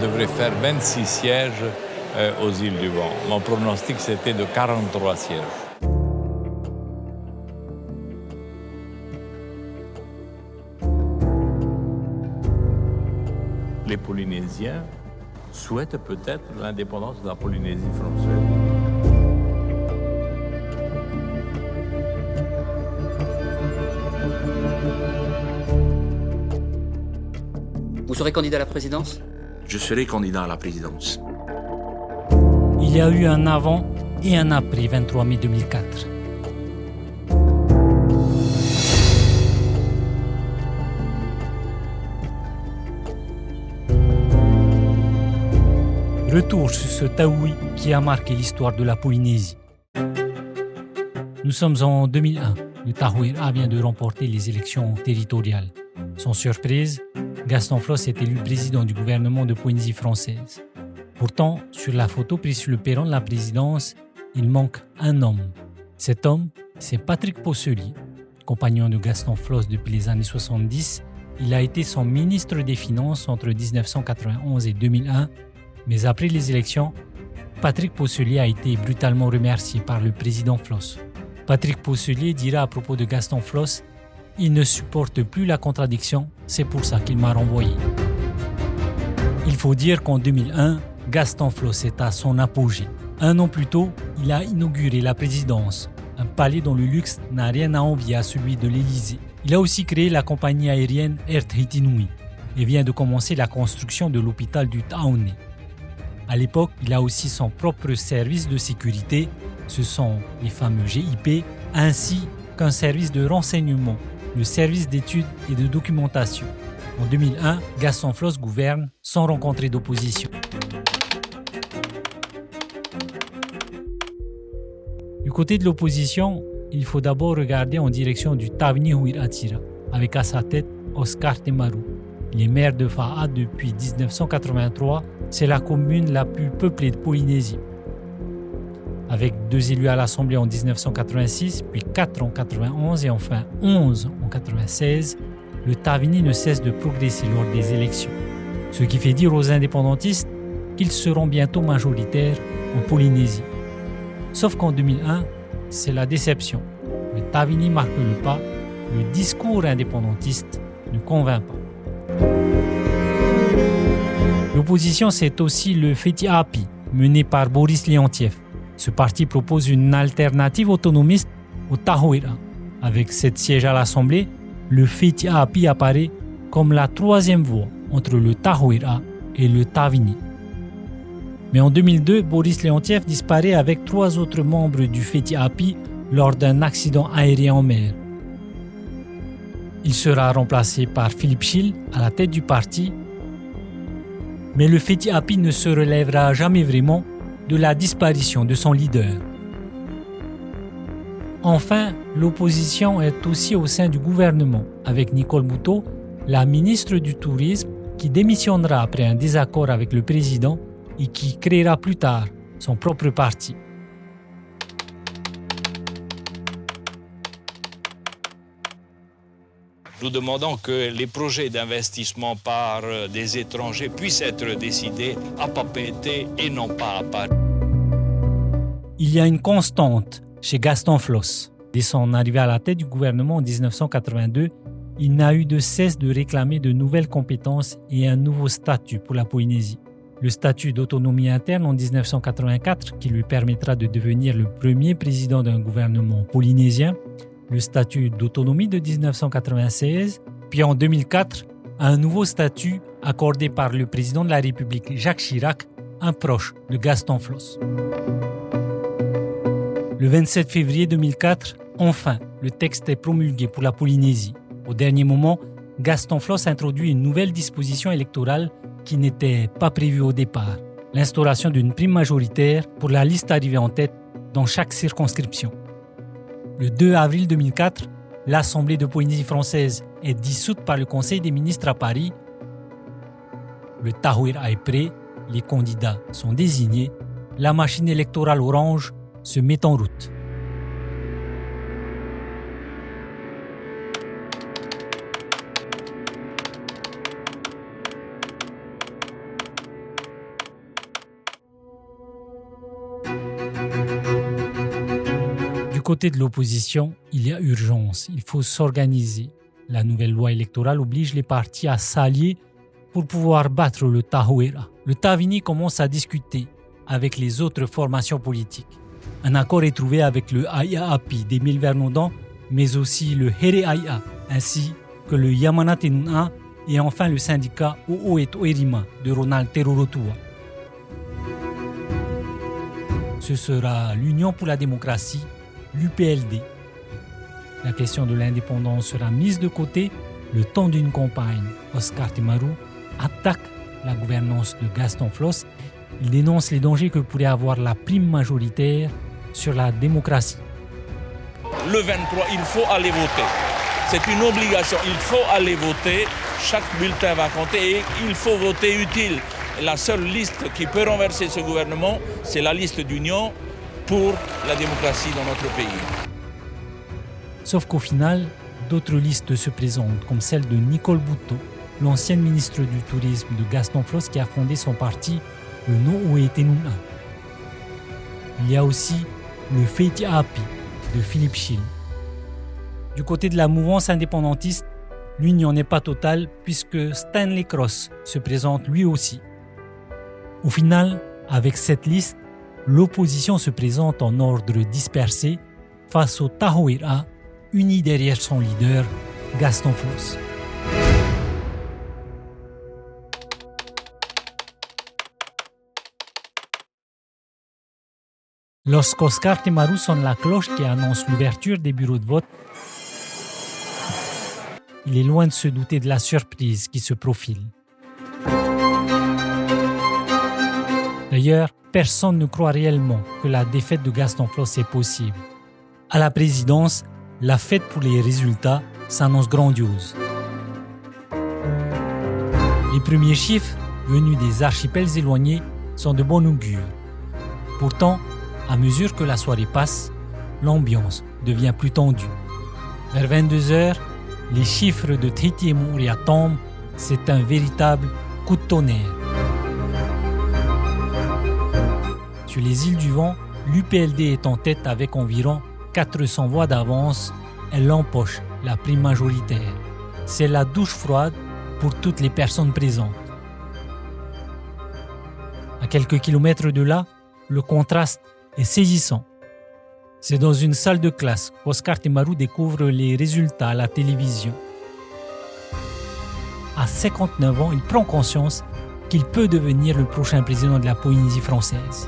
devrait faire 26 sièges aux îles du Vent. Mon pronostic, c'était de 43 sièges. Les Polynésiens souhaitent peut-être l'indépendance de la Polynésie française. Vous serez candidat à la présidence ? Je serai candidat à la présidence. Il y a eu un avant et un après 23 mai 2004. Retour sur ce taoui qui a marqué l'histoire de la Polynésie. Nous sommes en 2001. Le Tahoeraa vient de remporter les élections territoriales. Sans surprise, Gaston Flosse est élu président du gouvernement de Polynésie française. Pourtant, sur la photo prise sur le perron de la présidence, il manque un homme. Cet homme, c'est Patrick Posselier. Compagnon de Gaston Flosse depuis les années 70, il a été son ministre des Finances entre 1991 et 2001. Mais après les élections, Patrick Posselier a été brutalement remercié par le président Flosse. Patrick Posselier dira à propos de Gaston Flosse « Il ne supporte plus la contradiction, c'est pour ça qu'il m'a renvoyé ». Il faut dire qu'en 2001, Gaston Flosse est à son apogée. Un an plus tôt, il a inauguré la présidence, un palais dont le luxe n'a rien à envier à celui de l'Élysée. Il a aussi créé la compagnie aérienne Air Tahiti Nui et vient de commencer la construction de l'hôpital du Taoné. À l'époque, il a aussi son propre service de sécurité, ce sont les fameux GIP, ainsi qu'un service de renseignement, le service d'études et de documentation. En 2001, Gaston Flosse gouverne sans rencontrer d'opposition. Du côté de l'opposition, il faut d'abord regarder en direction du Taveuni Huiraatira, avec à sa tête Oscar Temaru. Il est maire de Fa'a depuis 1983. C'est la commune la plus peuplée de Polynésie. Avec 2 élus à l'Assemblée en 1986, puis 4 en 1991 et enfin 11 en 1996, le Taveuni ne cesse de progresser lors des élections. Ce qui fait dire aux indépendantistes qu'ils seront bientôt majoritaires en Polynésie. Sauf qu'en 2001, c'est la déception. Le Taveuni marque le pas, le discours indépendantiste ne convainc pas. L'opposition, c'est aussi le Feti'api, mené par Boris Leontiev. Ce parti propose une alternative autonomiste au Tahoeraa. Avec 7 sièges à l'Assemblée, le Feti'api apparaît comme la 3e voie entre le Tahoeraa et le Taveuni. Mais en 2002, Boris Leontiev disparaît avec 3 autres membres du Feti'api lors d'un accident aérien en mer. Il sera remplacé par Philippe Chil à la tête du parti. Mais le Feti'api ne se relèvera jamais vraiment de la disparition de son leader. Enfin, l'opposition est aussi au sein du gouvernement, avec Nicole Boutot, la ministre du Tourisme, qui démissionnera après un désaccord avec le président et qui créera plus tard son propre parti. Nous demandons que les projets d'investissement par des étrangers puissent être décidés à Papeete et non pas à Paris. Il y a une constante chez Gaston Flosse. Dès son arrivée à la tête du gouvernement en 1982, il n'a eu de cesse de réclamer de nouvelles compétences et un nouveau statut pour la Polynésie. Le statut d'autonomie interne en 1984, qui lui permettra de devenir le premier président d'un gouvernement polynésien, le statut d'autonomie de 1996, puis en 2004, un nouveau statut accordé par le président de la République Jacques Chirac, un proche de Gaston Flosse. Le 27 février 2004, enfin, le texte est promulgué pour la Polynésie. Au dernier moment, Gaston Flosse introduit une nouvelle disposition électorale qui n'était pas prévue au départ, l'instauration d'une prime majoritaire pour la liste arrivée en tête dans chaque circonscription. Le 2 avril 2004, l'Assemblée de Polynésie française est dissoute par le Conseil des ministres à Paris. Le Tahoeraa est prêt, les candidats sont désignés, la machine électorale orange se met en route. côté de l'opposition, il y a urgence, il faut s'organiser. La nouvelle loi électorale oblige les partis à s'allier pour pouvoir battre le Tahouira. Le Tavini commence à discuter avec les autres formations politiques. Un accord est trouvé avec le Aya-Api d'Émile Vernodon, mais aussi le Here-Aya, ainsi que le Yamana Tenuna et enfin le syndicat O'o et Oerima de Ronald Terorotua. Ce sera l'Union pour la démocratie, l'UPLD. La question de l'indépendance sera mise de côté le temps d'une campagne. Oscar Temaru attaque la gouvernance de Gaston Flosse. Il dénonce les dangers que pourrait avoir la prime majoritaire sur la démocratie. Le 23, il faut aller voter. C'est une obligation, il faut aller voter. Chaque bulletin va compter et il faut voter utile. La seule liste qui peut renverser ce gouvernement, c'est la liste d'union pour la démocratie dans notre pays. Sauf qu'au final, d'autres listes se présentent, comme celle de Nicole Bouteau, l'ancienne ministre du Tourisme de Gaston Flosse qui a fondé son parti, le No Tenuna. Il y a aussi le Feiti Api de Philippe Schill. Du côté de la mouvance indépendantiste, l'union n'est pas totale puisque Stanley Cross se présente lui aussi. Au final, avec cette liste, l'opposition se présente en ordre dispersé face au Tahouira, uni derrière son leader, Gaston Flosse. Lorsqu'Oscar Temaru sonne la cloche qui annonce l'ouverture des bureaux de vote, il est loin de se douter de la surprise qui se profile. D'ailleurs, personne ne croit réellement que la défaite de Gaston Flosse est possible. À la présidence, la fête pour les résultats s'annonce grandiose. Les premiers chiffres, venus des archipels éloignés, sont de bon augure. Pourtant, à mesure que la soirée passe, l'ambiance devient plus tendue. Vers 22h, les chiffres de Tahiti et Moorea tombent, c'est un véritable coup de tonnerre. Sur les îles du Vent, l'UPLD est en tête avec environ 400 voix d'avance. Elle empoche la prime majoritaire. C'est la douche froide pour toutes les personnes présentes. À quelques kilomètres de là, le contraste est saisissant. C'est dans une salle de classe qu'Oscar Temaru découvre les résultats à la télévision. À 59 ans, il prend conscience qu'il peut devenir le prochain président de la Polynésie française.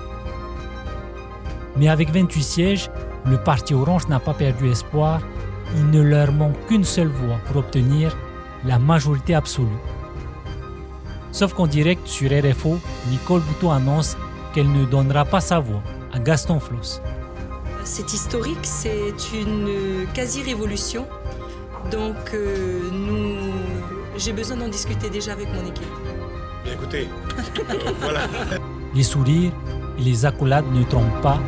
Mais avec 28 sièges, le parti Orange n'a pas perdu espoir. Il ne leur manque qu'une seule voix pour obtenir la majorité absolue. Sauf qu'en direct sur RFO, Nicole Bouteau annonce qu'elle ne donnera pas sa voix à Gaston Flosse. C'est historique, c'est une quasi-révolution. Donc j'ai besoin d'en discuter déjà avec mon équipe. Bien écoutez, voilà. Les sourires et les accolades ne trompent pas.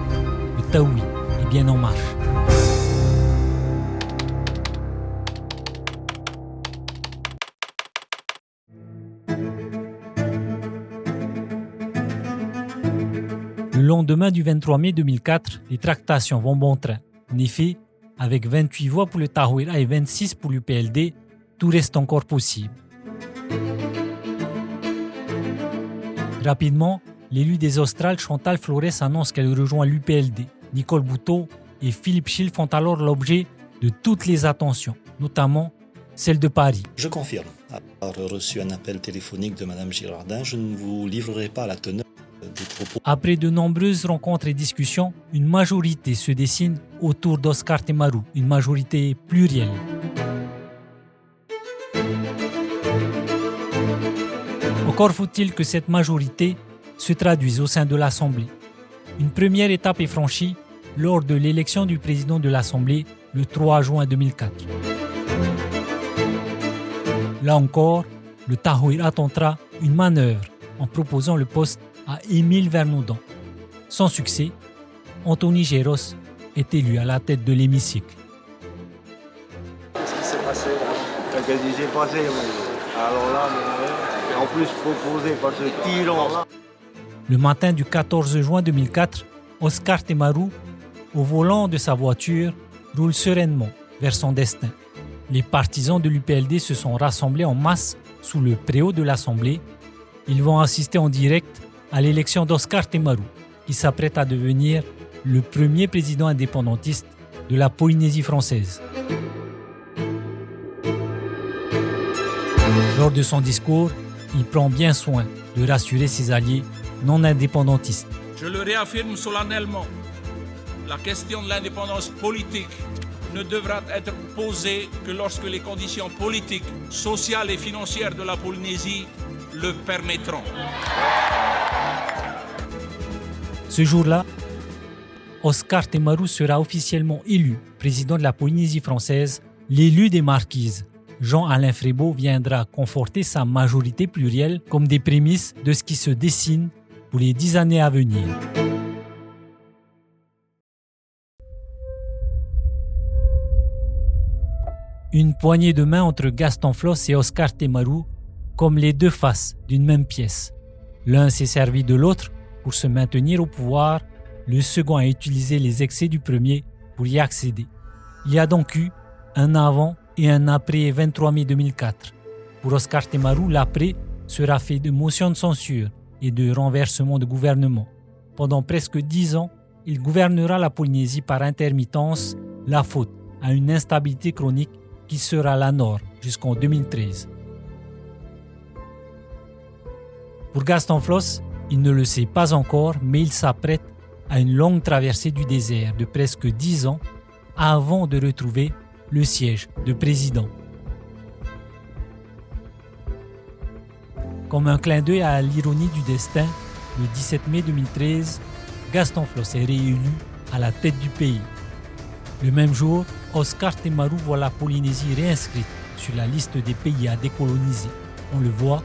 Le Taoui est bien en marche. Le lendemain du 23 mai 2004, les tractations vont bon train. En effet, avec 28 voix pour le Tahouira et 26 pour l'UPLD, tout reste encore possible. Rapidement, l'élu des Australes, Chantal Flores, annonce qu'elle rejoint l'UPLD. Nicole Bouteau et Philippe Schill font alors l'objet de toutes les attentions, notamment celle de Paris. Je confirme. Avoir reçu un appel téléphonique de Mme Girardin, je ne vous livrerai pas la teneur des propos. Après de nombreuses rencontres et discussions, une majorité se dessine autour d'Oscar Temaru, une majorité plurielle. Encore faut-il que cette majorité se traduise au sein de l'Assemblée. Une première étape est franchie lors de l'élection du président de l'Assemblée le 3 juin 2004. Là encore, le Tahouira tentera une manœuvre en proposant le poste à Émile Vernodon. Sans succès, Anthony Géros est élu à la tête de l'hémicycle. Qu'est-ce qui s'est passé là? Qu'est-ce qui s'est passé? Alors là, en plus proposé par ce tyran là. Le matin du 14 juin 2004, Oscar Temaru, au volant de sa voiture, roule sereinement vers son destin. Les partisans de l'UPLD se sont rassemblés en masse sous le préau de l'Assemblée. Ils vont assister en direct à l'élection d'Oscar Temaru, qui s'apprête à devenir le premier président indépendantiste de la Polynésie française. Lors de son discours, il prend bien soin de rassurer ses alliés non indépendantistes. Je le réaffirme solennellement, la question de l'indépendance politique ne devra être posée que lorsque les conditions politiques, sociales et financières de la Polynésie le permettront. Ce jour-là, Oscar Temaru sera officiellement élu président de la Polynésie française. L'élu des Marquises, Jean-Alain Frébault, viendra conforter sa majorité plurielle comme des prémices de ce qui se dessine pour les 10 années à venir. Une poignée de main entre Gaston Flosse et Oscar Temaru, comme les deux faces d'une même pièce. L'un s'est servi de l'autre pour se maintenir au pouvoir, le second a utilisé les excès du premier pour y accéder. Il y a donc eu un avant et un après 23 mai 2004. Pour Oscar Temaru, l'après sera fait de motions de censure et de renversement de gouvernement. Pendant presque 10 ans, il gouvernera la Polynésie par intermittence, la faute à une instabilité chronique qui sera la norme jusqu'en 2013. Pour Gaston Flosse, il ne le sait pas encore, mais il s'apprête à une longue traversée du désert de presque 10 ans avant de retrouver le siège de président. Comme un clin d'œil à l'ironie du destin, le 17 mai 2013, Gaston Flosse est réélu à la tête du pays. Le même jour, Oscar Temaru voit la Polynésie réinscrite sur la liste des pays à décoloniser. On le voit,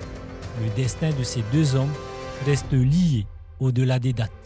le destin de ces deux hommes reste lié au-delà des dates.